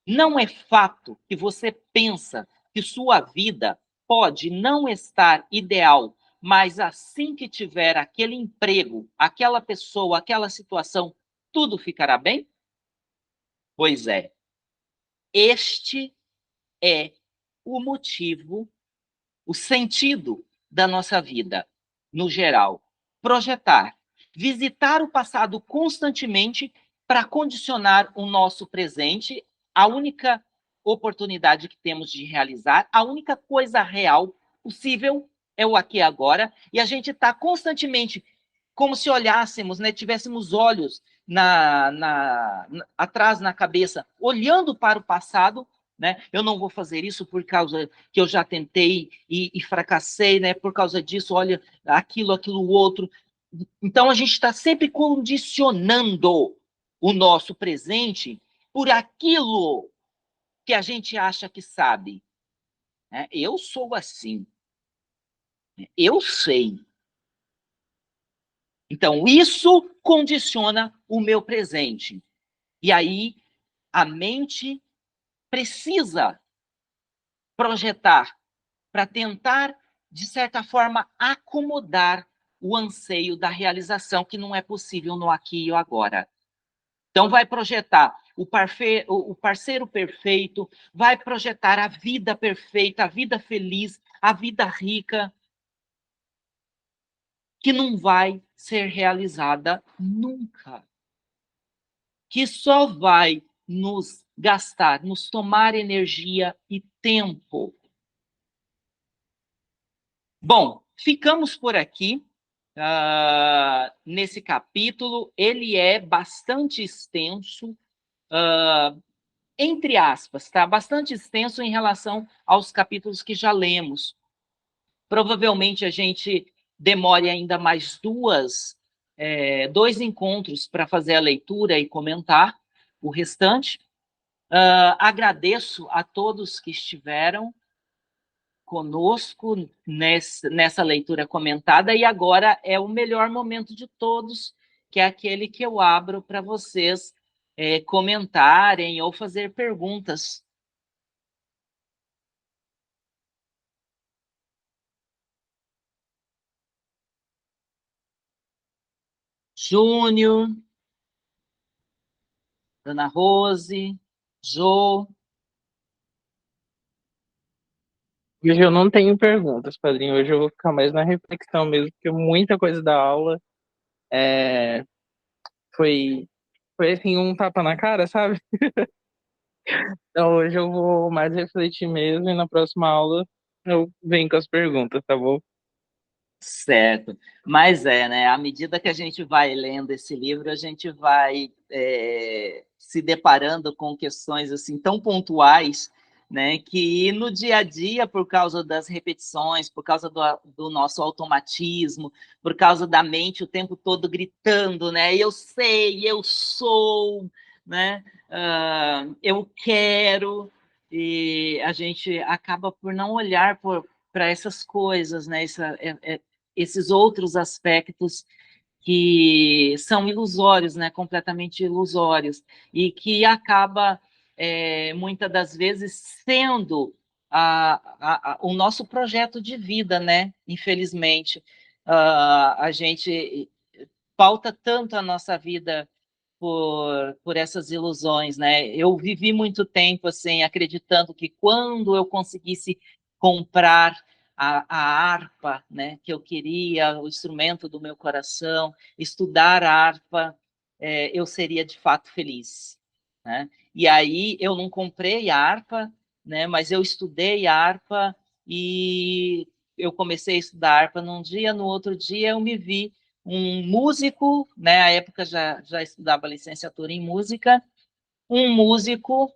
Não é fato que você pensa que sua vida pode não estar ideal, mas assim que tiver aquele emprego, aquela pessoa, aquela situação, tudo ficará bem? Pois é, este é o motivo, o sentido da nossa vida, no geral. Projetar, visitar o passado constantemente para condicionar o nosso presente, a única oportunidade que temos de realizar, a única coisa real possível é o aqui e agora, e a gente está constantemente, como se olhássemos, né, tivéssemos olhos atrás na cabeça, olhando para o passado, né? Eu não vou fazer isso por causa que eu já tentei e fracassei, né? Por causa disso, olha, aquilo outro. Então, a gente está sempre condicionando o nosso presente por aquilo que a gente acha que sabe, né? Eu sou assim, eu sei. Então, isso condiciona o meu presente. E aí, a mente precisa projetar para tentar, de certa forma, acomodar o anseio da realização que não é possível no aqui e no agora. Então, vai projetar o parceiro perfeito, vai projetar a vida perfeita, a vida feliz, a vida rica, que não vai ser realizada nunca. Que só vai nos gastar, nos tomar energia e tempo. Bom, ficamos por aqui. Nesse capítulo, ele é bastante extenso, entre aspas, tá? Bastante extenso em relação aos capítulos que já lemos. Provavelmente a gente demore ainda mais dois encontros para fazer a leitura e comentar o restante. Agradeço a todos que estiveram conosco nessa leitura comentada, e agora é o melhor momento de todos, que é aquele que eu abro para vocês comentarem ou fazer perguntas. Júnior, Ana Rose, Jô. Hoje eu não tenho perguntas, padrinho. Hoje eu vou ficar mais na reflexão mesmo, porque muita coisa da aula é, foi, foi assim, um tapa na cara, sabe? Então hoje eu vou mais refletir mesmo e na próxima aula eu venho com as perguntas, tá bom? Certo, mas né? À medida que a gente vai lendo esse livro, a gente vai se deparando com questões assim tão pontuais, né? Que no dia a dia, por causa das repetições, por causa do nosso automatismo, por causa da mente o tempo todo gritando, né? Eu sei, eu sou, né? Eu quero, e a gente acaba por não olhar para essas coisas, né? Esses outros aspectos que são ilusórios, né, completamente ilusórios, e que acaba, muitas das vezes, sendo o nosso projeto de vida, né, infelizmente. A gente pauta tanto a nossa vida por essas ilusões, né? Eu vivi muito tempo assim, acreditando que quando eu conseguisse comprar a harpa, né, que eu queria, o instrumento do meu coração, estudar a harpa, eu seria de fato feliz, né? E aí eu não comprei a harpa, né, mas eu estudei a harpa e eu comecei a estudar harpa num dia, no outro dia eu me vi um músico, né, à época já estudava licenciatura em música, um músico,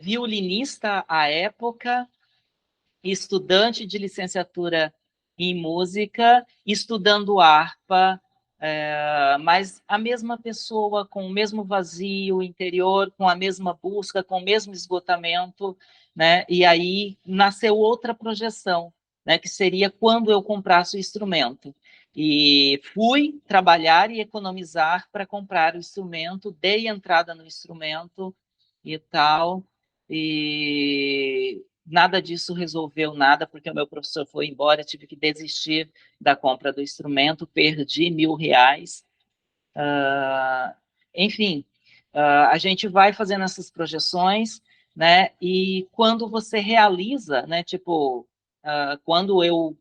violinista à época, estudante de licenciatura em música, estudando harpa, mas a mesma pessoa, com o mesmo vazio interior, com a mesma busca, com o mesmo esgotamento, né? E aí nasceu outra projeção, né? Que seria quando eu comprasse o instrumento. E fui trabalhar e economizar para comprar o instrumento, dei entrada no instrumento e tal, e nada disso resolveu nada, porque o meu professor foi embora, tive que desistir da compra do instrumento, perdi R$ 1.000. Uh, Enfim, a gente vai fazendo essas projeções, né? E quando você realiza, né? Tipo, quando eu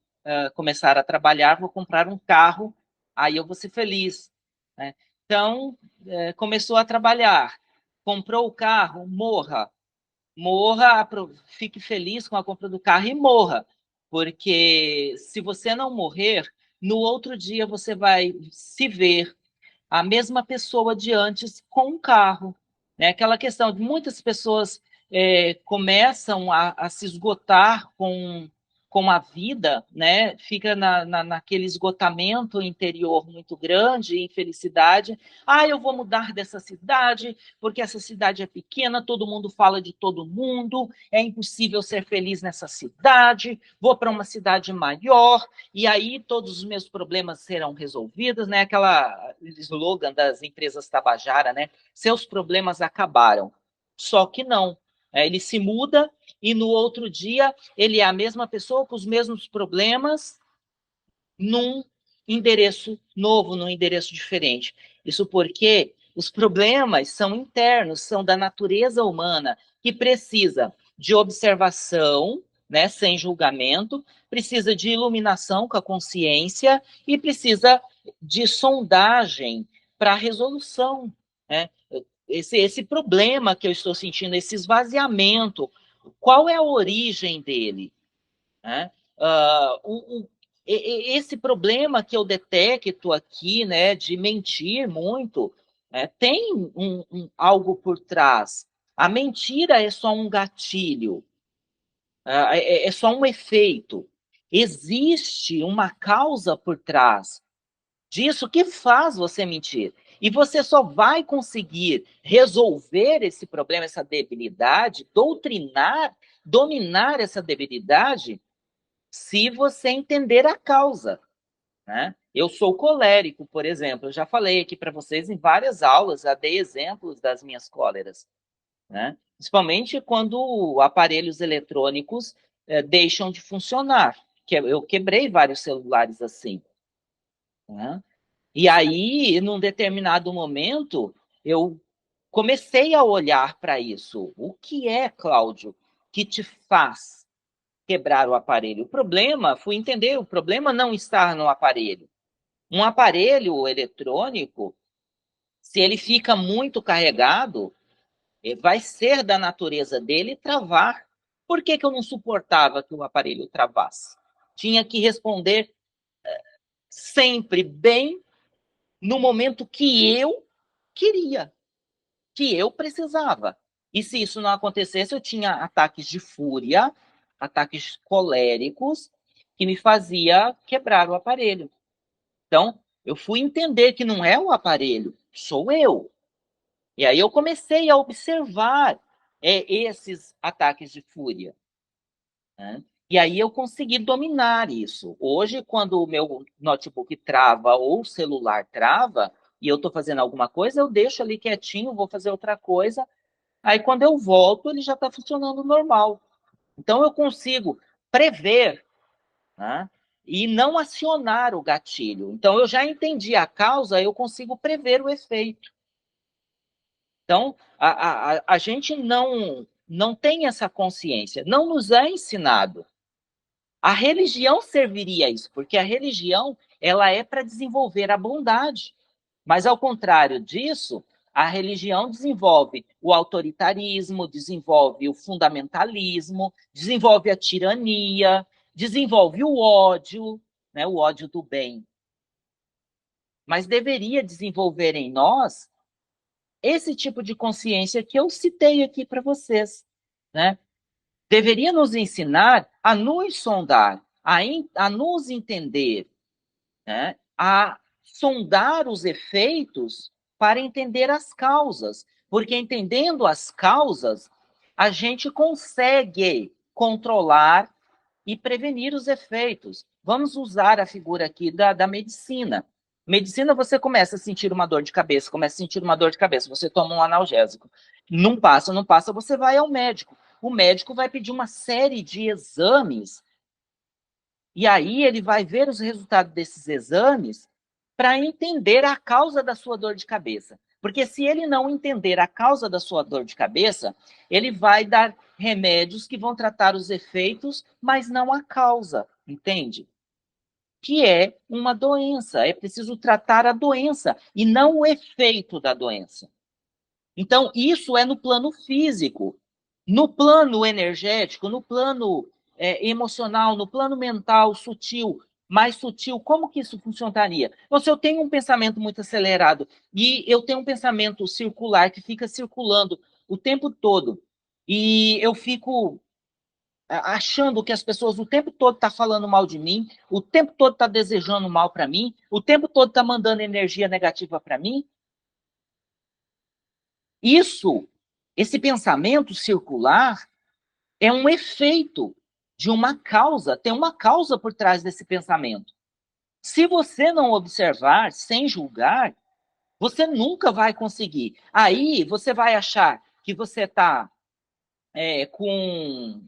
começar a trabalhar, vou comprar um carro, aí eu vou ser feliz, né? Então, começou a trabalhar, comprou o carro, morra, fique feliz com a compra do carro e morra. Porque se você não morrer, no outro dia você vai se ver a mesma pessoa de antes com um carro. Né? Aquela questão de muitas pessoas começam a se esgotar com a vida, né? Fica naquele esgotamento interior muito grande, infelicidade. Ah, eu vou mudar dessa cidade, porque essa cidade é pequena, todo mundo fala de todo mundo, é impossível ser feliz nessa cidade, vou para uma cidade maior, e aí todos os meus problemas serão resolvidos, né? Aquela slogan das empresas Tabajara, né? Seus problemas acabaram. Só que não. Ele se muda e no outro dia ele é a mesma pessoa com os mesmos problemas num endereço novo, num endereço diferente. Isso porque os problemas são internos, são da natureza humana, que precisa de observação, né, sem julgamento, precisa de iluminação com a consciência e precisa de sondagem para resolução, né? Esse problema que eu estou sentindo, esse esvaziamento, qual é a origem dele? Né? Esse problema que eu detecto aqui, né, de mentir muito, tem algo por trás. A mentira é só um gatilho, é só um efeito. Existe uma causa por trás disso que faz você mentir. E você só vai conseguir resolver esse problema, essa debilidade, doutrinar, dominar essa debilidade, se você entender a causa. Né? Eu sou colérico, por exemplo, eu já falei aqui para vocês em várias aulas, já dei exemplos das minhas cóleras. Né? Principalmente quando aparelhos eletrônicos deixam de funcionar. Eu quebrei vários celulares assim. Né? E aí, num determinado momento, eu comecei a olhar para isso. O que é, Cláudio, que te faz quebrar o aparelho? O problema, fui entender, o problema não está no aparelho. Um aparelho eletrônico, se ele fica muito carregado, vai ser da natureza dele travar. Por que eu não suportava que o aparelho travasse? Tinha que responder sempre bem no momento que eu queria, que eu precisava. E se isso não acontecesse, eu tinha ataques de fúria, ataques coléricos, que me fazia quebrar o aparelho. Então, eu fui entender que não é o aparelho, sou eu. E aí eu comecei a observar esses ataques de fúria. Né? E aí eu consegui dominar isso. Hoje, quando o meu notebook trava ou o celular trava, e eu estou fazendo alguma coisa, eu deixo ali quietinho, vou fazer outra coisa. Aí, quando eu volto, ele já está funcionando normal. Então, eu consigo prever, né, e não acionar o gatilho. Então, eu já entendi a causa, eu consigo prever o efeito. Então, a gente não tem essa consciência, não nos é ensinado. A religião serviria a isso, porque a religião ela é para desenvolver a bondade. Mas, ao contrário disso, a religião desenvolve o autoritarismo, desenvolve o fundamentalismo, desenvolve a tirania, desenvolve o ódio, né, o ódio do bem. Mas deveria desenvolver em nós esse tipo de consciência que eu citei aqui para vocês. Né? Deveria nos ensinar a nos sondar, a nos entender, né? A sondar os efeitos para entender as causas, porque entendendo as causas, a gente consegue controlar e prevenir os efeitos. Vamos usar a figura aqui da medicina. Medicina, você começa a sentir uma dor de cabeça, começa a sentir uma dor de cabeça, você toma um analgésico. Não passa, não passa, você vai ao médico. O médico vai pedir uma série de exames e aí ele vai ver os resultados desses exames para entender a causa da sua dor de cabeça. Porque se ele não entender a causa da sua dor de cabeça, ele vai dar remédios que vão tratar os efeitos, mas não a causa, entende? Que é uma doença. É preciso tratar a doença e não o efeito da doença. Então, isso é no plano físico. No plano energético, no plano emocional, no plano mental, sutil, mais sutil, como que isso funcionaria? Então, se eu tenho um pensamento muito acelerado e eu tenho um pensamento circular que fica circulando o tempo todo, e eu fico achando que as pessoas o tempo todo estão falando mal de mim, o tempo todo estão desejando mal para mim, o tempo todo estão mandando energia negativa para mim, esse pensamento circular é um efeito de uma causa, tem uma causa por trás desse pensamento. Se você não observar, sem julgar, você nunca vai conseguir. Aí você vai achar que você está com.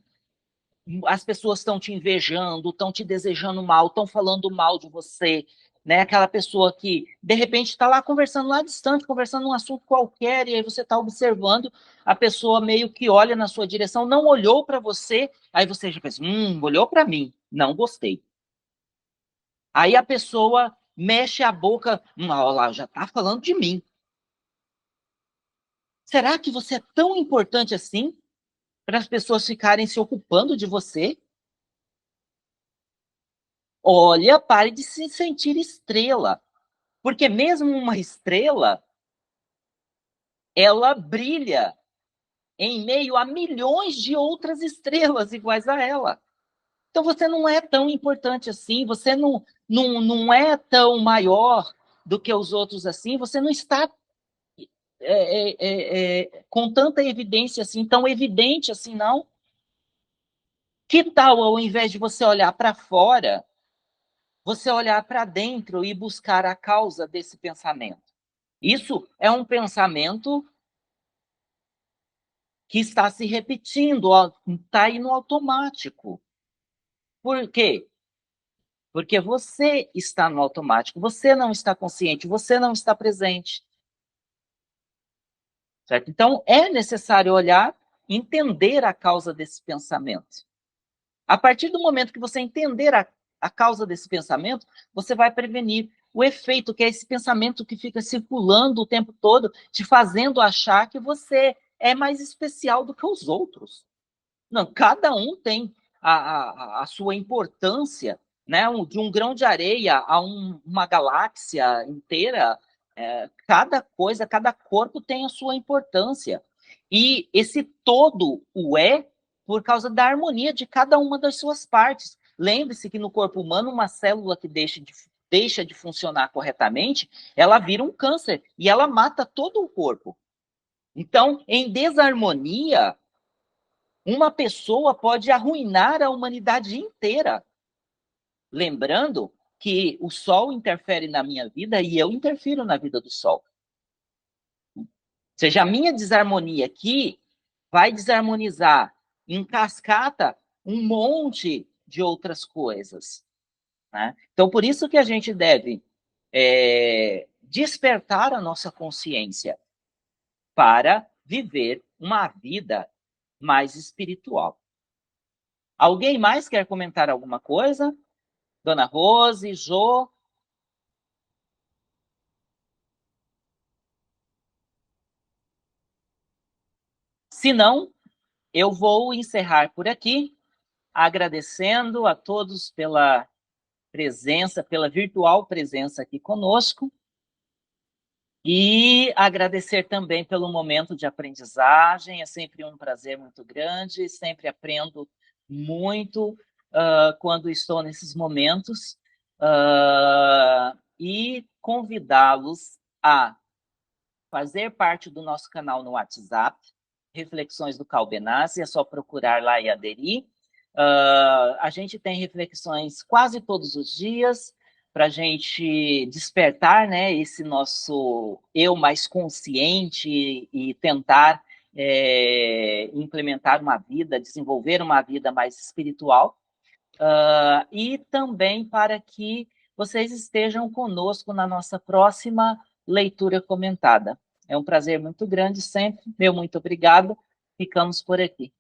As pessoas estão te invejando, estão te desejando mal, estão falando mal de você, né? Aquela pessoa que, de repente, está lá conversando lá distante, conversando um assunto qualquer, e aí você está observando, a pessoa meio que olha na sua direção, não olhou para você, aí você já pensa, olhou para mim, não gostei. Aí a pessoa mexe a boca, olha lá, já está falando de mim. Será que você é tão importante assim para as pessoas ficarem se ocupando de você? Olha, pare de se sentir estrela. Porque mesmo uma estrela, ela brilha em meio a milhões de outras estrelas iguais a ela. Então você não é tão importante assim, você não é tão maior do que os outros assim, você não está com tanta evidência assim, tão evidente assim, não. Que tal, ao invés de você olhar para fora, você olhar para dentro e buscar a causa desse pensamento? Isso é um pensamento que está se repetindo, está aí no automático. Por quê? Porque você está no automático, você não está consciente, você não está presente. Certo? Então, é necessário olhar, entender a causa desse pensamento. A partir do momento que você entender a causa desse pensamento, você vai prevenir o efeito, que é esse pensamento que fica circulando o tempo todo, te fazendo achar que você é mais especial do que os outros. Não, cada um tem a sua importância, né? De um grão de areia a uma galáxia inteira, cada coisa, cada corpo tem a sua importância. E esse todo o é por causa da harmonia de cada uma das suas partes. Lembre-se que no corpo humano, uma célula que deixa de funcionar corretamente, ela vira um câncer e ela mata todo o corpo. Então, em desarmonia, uma pessoa pode arruinar a humanidade inteira. Lembrando que o Sol interfere na minha vida e eu interfiro na vida do Sol. Ou seja, a minha desarmonia aqui vai desarmonizar em cascata um monte de outras coisas. Né? Então, por isso que a gente deve despertar a nossa consciência para viver uma vida mais espiritual. Alguém mais quer comentar alguma coisa? Dona Rose, Jô? Se não, eu vou encerrar por aqui, agradecendo a todos pela presença, pela virtual presença aqui conosco, e agradecer também pelo momento de aprendizagem. É sempre um prazer muito grande, sempre aprendo muito quando estou nesses momentos, e convidá-los a fazer parte do nosso canal no WhatsApp, Reflexões do Calbenazzi, é só procurar lá e aderir. A gente tem reflexões quase todos os dias, para a gente despertar, né, esse nosso eu mais consciente e tentar implementar uma vida, desenvolver uma vida mais espiritual. E também para que vocês estejam conosco na nossa próxima leitura comentada. É um prazer muito grande sempre. Meu muito obrigado. Ficamos por aqui.